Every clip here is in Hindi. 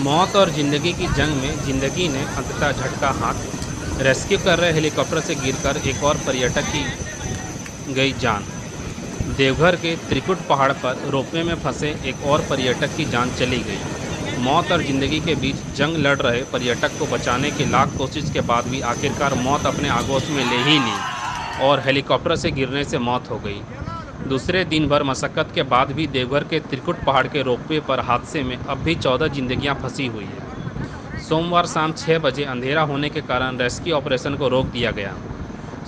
मौत और ज़िंदगी की जंग में ज़िंदगी ने अंततः झटका हाथ। रेस्क्यू कर रहे हेलीकॉप्टर से गिरकर एक और पर्यटक की गई जान। देवघर के त्रिकुट पहाड़ पर रोपवे में फंसे एक और पर्यटक की जान चली गई। मौत और ज़िंदगी के बीच जंग लड़ रहे पर्यटक को बचाने की लाख कोशिश के बाद भी आखिरकार मौत अपने आगोश में ले ही ली और हेलीकॉप्टर से गिरने से मौत हो गई। दूसरे दिन भर मशक्क़त के बाद भी देवघर के त्रिकुट पहाड़ के रोपवे पर हादसे में अब भी 14 जिंदगियां फंसी हुई है। सोमवार शाम 6 बजे अंधेरा होने के कारण रेस्क्यू ऑपरेशन को रोक दिया गया।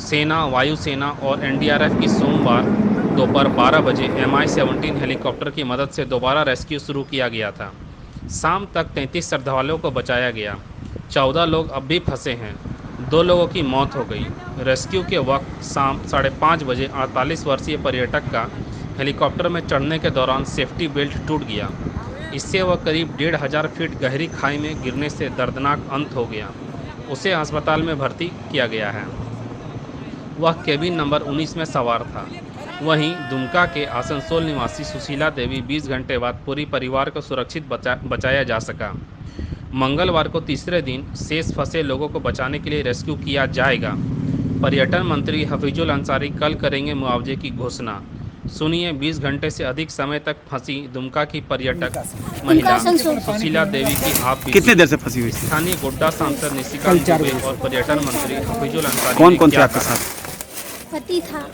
सेना, वायुसेना और एनडीआरएफ की सोमवार दोपहर 12 बजे MI-17 हेलीकॉप्टर की मदद से दोबारा रेस्क्यू शुरू किया गया था। शाम तक 33 श्रद्धालुओं को बचाया गया। 14 लोग अब भी फंसे हैं। 2 लोगों की मौत हो गई। रेस्क्यू के वक्त शाम 5:30 बजे 48 वर्षीय पर्यटक का हेलीकॉप्टर में चढ़ने के दौरान सेफ्टी बेल्ट टूट गया। इससे वह करीब 1,500 फीट गहरी खाई में गिरने से दर्दनाक अंत हो गया। उसे अस्पताल में भर्ती किया गया है। वह केबिन नंबर 19 में सवार था। वहीं दुमका के आसनसोल निवासी सुशीला देवी 20 घंटे बाद पूरी परिवार को सुरक्षित बचाया जा सका। मंगलवार को तीसरे दिन शेष फंसे लोगों को बचाने के लिए रेस्क्यू किया जाएगा। पर्यटन मंत्री हफीजुल अंसारी कल करेंगे मुआवजे की घोषणा। सुनिए 20 घंटे से अधिक समय तक फंसी दुमका की पर्यटक महिला सुशीला देवी की आप कितने देर से फंसी हुई थी? स्थानीय गोड्डा सांसद निशिकांत दुबे और पर्यटन मंत्री हफीजुल अंसारी कौन कौन थे क्या आपके कहा? साथ? पति था,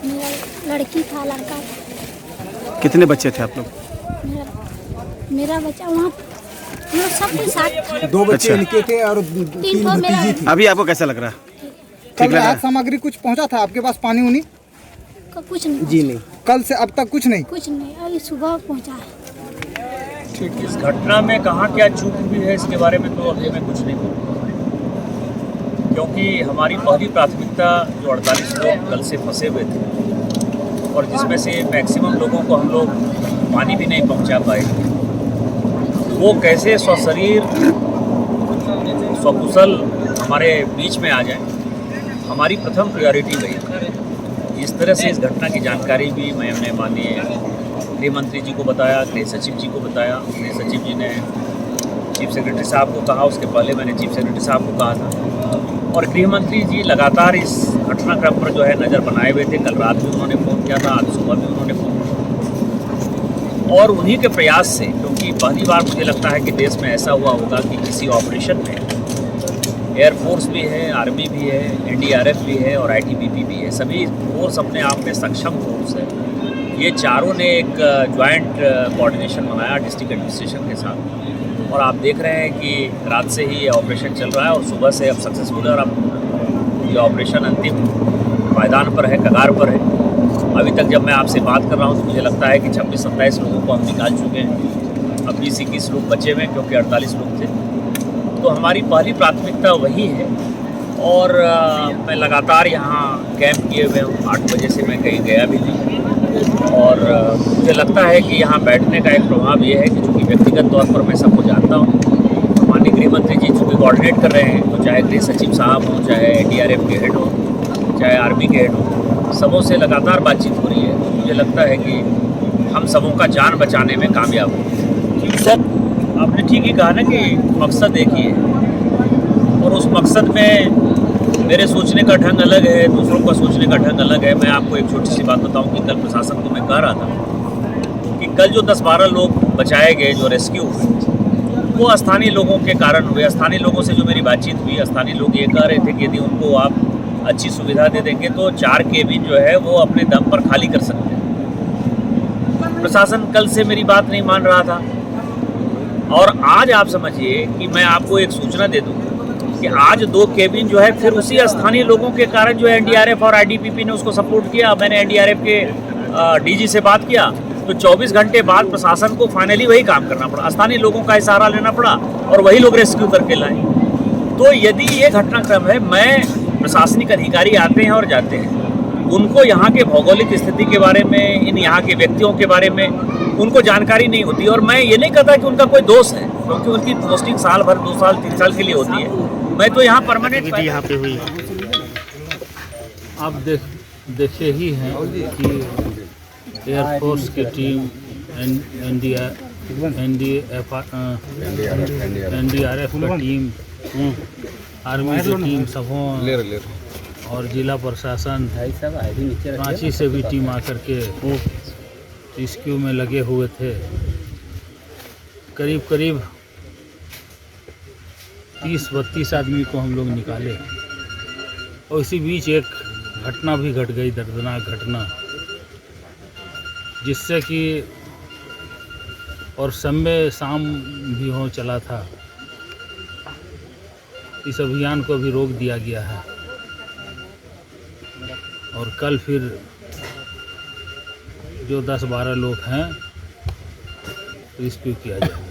मेरा लड़की था, लड़का था। कितने बच्चे थे आप लोग? मेरा बच्चा वहाँ हम लोग सब के साथ 2 बच्चे अच्छा। इनके थे और 3 तीन भतीजी थी। अभी आपको कैसा लग रहा है? कल ठीक लग रहा राहत है? सामग्री कुछ पहुंचा था आपके पास, पानी उनी? कुछ नहीं, जी नहीं, कल से अब तक कुछ नहीं। कुछ नहीं, अभी सुबह पहुँचा है। इस घटना में कहाँ क्या चूक हुई है इसके बारे में तो अभी मैं कुछ नहीं बोलूँगा, क्योंकि हमारी पहली प्राथमिकता जो 48 लोग कल से फंसे हुए थे और जिसमें से मैक्सिमम लोगों को हम लोग पानी भी नहीं पहुँचा पाए, वो कैसे स्वशरीर स्वकुशल हमारे बीच में आ जाए, हमारी प्रथम प्रायोरिटी रही। इस तरह से इस घटना की जानकारी भी मैंने माननीय गृह मंत्री जी को बताया, गृह सचिव जी को बताया। गृह सचिव जी ने चीफ सेक्रेटरी साहब को कहा, उसके पहले मैंने चीफ सेक्रेटरी साहब को कहा था। और गृह मंत्री जी लगातार इस घटनाक्रम पर जो है नज़र बनाए हुए थे। कल रात भी उन्होंने फ़ोन किया था, आज सुबह भी उन्होंने फ़ोन किया। और उन्हीं के प्रयास से, क्योंकि पहली बार मुझे लगता है कि देश में ऐसा हुआ होगा कि किसी ऑपरेशन में एयरफोर्स भी है, आर्मी भी है, एनडीआरएफ भी है और आईटीबीपी भी है। सभी फोर्स अपने आप में सक्षम फोर्स है। ये चारों ने एक जॉइंट कोऑर्डिनेशन बनाया डिस्ट्रिक्ट एडमिनिस्ट्रेशन के साथ और आप देख रहे हैं कि रात से ही ये ऑपरेशन चल रहा है और सुबह से अब सक्सेसफुल है और अब ये ऑपरेशन अंतिम पायदान पर है, कगार पर है। अभी तक जब मैं आपसे बात कर रहा हूँ तो मुझे लगता है कि 26-27 लोगों को हम निकाल चुके हैं। अब 20-21 लोग बचे हुए क्योंकि 48 लोग थे। तो हमारी पहली प्राथमिकता वही है और मैं लगातार यहाँ कैंप किए हुए हूँ। 8 बजे से मैं कहीं गया भी नहीं और मुझे लगता है कि यहाँ बैठने का एक प्रभाव ये है कि चूँकि व्यक्तिगत तौर पर मैं सबको जानता हूँ। माननीय गृह मंत्री जी चूँकि कोऑर्डिनेट कर रहे हैं, तो चाहे गृह सचिव साहब हों, चाहे एनडीआरएफ के हेड हो, चाहे आर्मी के हेड हो, सबों से लगातार बातचीत हो रही है। मुझे लगता है कि हम सबों का जान बचाने में कामयाब हों। सर, आपने ठीक ही कहा ना कि मकसद एक ही है और उस मकसद में मेरे सोचने का ढंग अलग है, दूसरों का सोचने का ढंग अलग है। मैं आपको एक छोटी सी बात बताऊं कि कल प्रशासन को मैं कह रहा था कि कल जो 10-12 लोग बचाए गए, जो रेस्क्यू हुए, वो स्थानीय लोगों के कारण हुए। स्थानीय लोगों से जो मेरी बातचीत हुई, स्थानीय लोग ये कह रहे थे कि यदि उनको आप अच्छी सुविधा दे देंगे तो 4 केबिन जो है वो अपने दम पर खाली कर सकते हैं। प्रशासन कल से मेरी बात नहीं मान रहा था और आज आप समझिए कि मैं आपको एक सूचना दे दूं कि आज 2 केबिन जो है फिर उसी स्थानीय लोगों के कारण जो है एनडीआरएफ और आईटीबीपी ने उसको सपोर्ट किया। मैंने एनडीआरएफ के डीजी से बात किया तो 24 घंटे बाद प्रशासन को फाइनली वही काम करना पड़ा, स्थानीय लोगों का सहारा लेना पड़ा और वही लोग रेस्क्यू करके लाए। तो यदि ये घटनाक्रम है, मैं प्रशासनिक अधिकारी आते हैं और जाते हैं, उनको यहाँ के भौगोलिक स्थिति के बारे में, इन यहाँ के व्यक्तियों के बारे में उनको जानकारी नहीं होती। और मैं ये नहीं कहता कि उनका कोई दोष है, क्योंकि उनकी पोस्टिंग साल भर, 2 साल 3 साल के लिए होती है। मैं तो यहाँ परमानेंट यहाँ पे हुई। आप देखे ही हैं कि एयरफोर्स की टीम, एनडीआरएफ का टीम, आर्मी की टीम सबों और जिला प्रशासन रांची से भी टीम आकर के रेस्क्यू में लगे हुए थे। करीब 30-32 आदमी को हम लोग निकाले और इसी बीच एक घटना भी घट गई, दर्दनाक घटना, जिससे कि और समय शाम भी हो चला था। इस अभियान को भी रोक दिया गया है और कल फिर जो 10-12 लोग हैं रेस्क्यू किया जाएगा।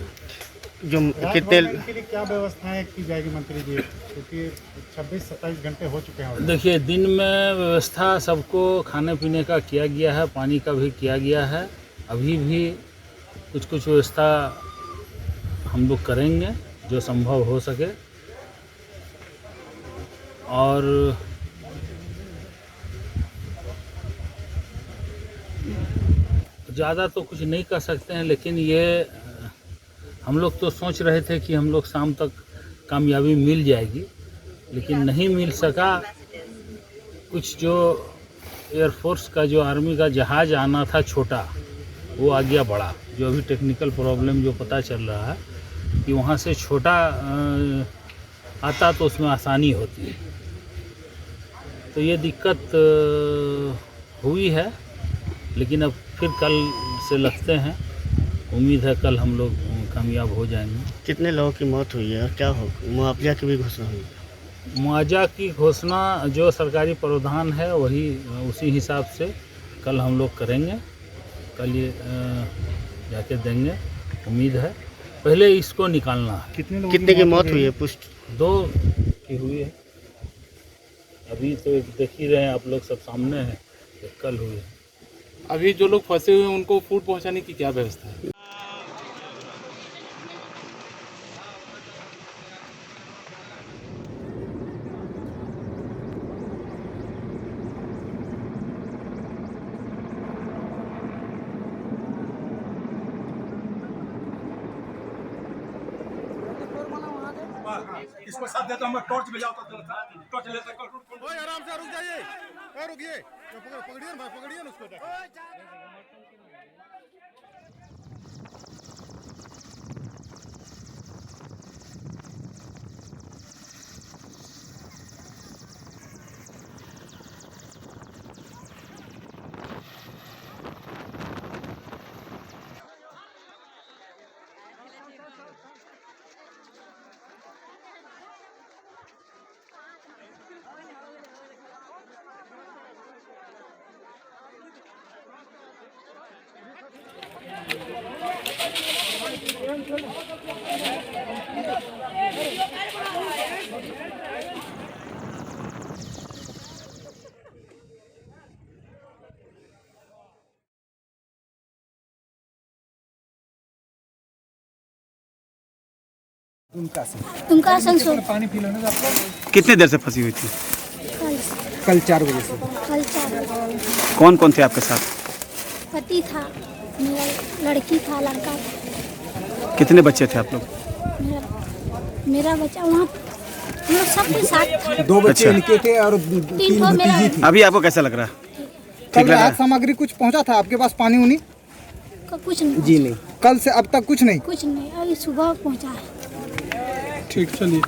जो कितने के लिए क्या व्यवस्थाएं की जाएगी मंत्री जी, क्योंकि 26-27 घंटे हो चुके हैं? देखिए, दिन में व्यवस्था सबको खाने पीने का किया गया है, पानी का भी किया गया है। अभी भी कुछ व्यवस्था हम लोग करेंगे जो संभव हो सके, और ज़्यादा तो कुछ नहीं कर सकते हैं, लेकिन ये हम लोग तो सोच रहे थे कि हम लोग शाम तक कामयाबी मिल जाएगी, लेकिन नहीं मिल सका। कुछ जो एयरफोर्स का, जो आर्मी का जहाज़ आना था छोटा, वो आ गया बड़ा। जो अभी टेक्निकल प्रॉब्लम जो पता चल रहा है कि वहाँ से छोटा आता तो उसमें आसानी होती है, तो ये दिक्कत हुई है। लेकिन अब फिर कल से लगते हैं, उम्मीद है कल हम लोग कामयाब हो जाएंगे। कितने लोगों की मौत हुई है और क्या हो मुआवजा की भी घोषणा हुई है? मुआवजा की घोषणा जो सरकारी प्रावधान है वही उसी हिसाब से कल हम लोग करेंगे। कल ये जाके देंगे, उम्मीद है। पहले इसको निकालना है। कितने की मौत हुई है? पुष्ट 2 की हुई है। अभी तो देख ही रहे हैं आप लोग, सब सामने है। एक कल हुई है। अभी जो लोग फंसे हुए हैं उनको फूड पहुंचाने की क्या व्यवस्था है? इसको साथ देता हूं मैं, टॉर्च ले जाओ तो टॉर्च लेते ओए आराम से रुक जाइए, रुकिए, पकड़िए ना भाई, पकड़िए ना उसको। तुमका संसो पानी पी लो ना आपको। कितने देर से फंसी हुई थी? कल 4 बजे से। कल 4 कौन कौन थे आपके साथ? पति था, मेरा लड़की था, लड़का था। कितने बच्चे थे आप लोग? मेरा बच्चा वहाँ, हम लोग सबके साथ था। 2 बच्चे अच्छा। इनके थे और 3 भतीजी थी। अभी आपको कैसा लग रहा है? कल राहत सामग्री कुछ पहुंचा था आपके पास, पानी उनी? कुछ नहीं, जी नहीं। कल से अब तक कुछ नहीं? कुछ नहीं, अभी सुबह पहुँचा है। ठीक, चलिए।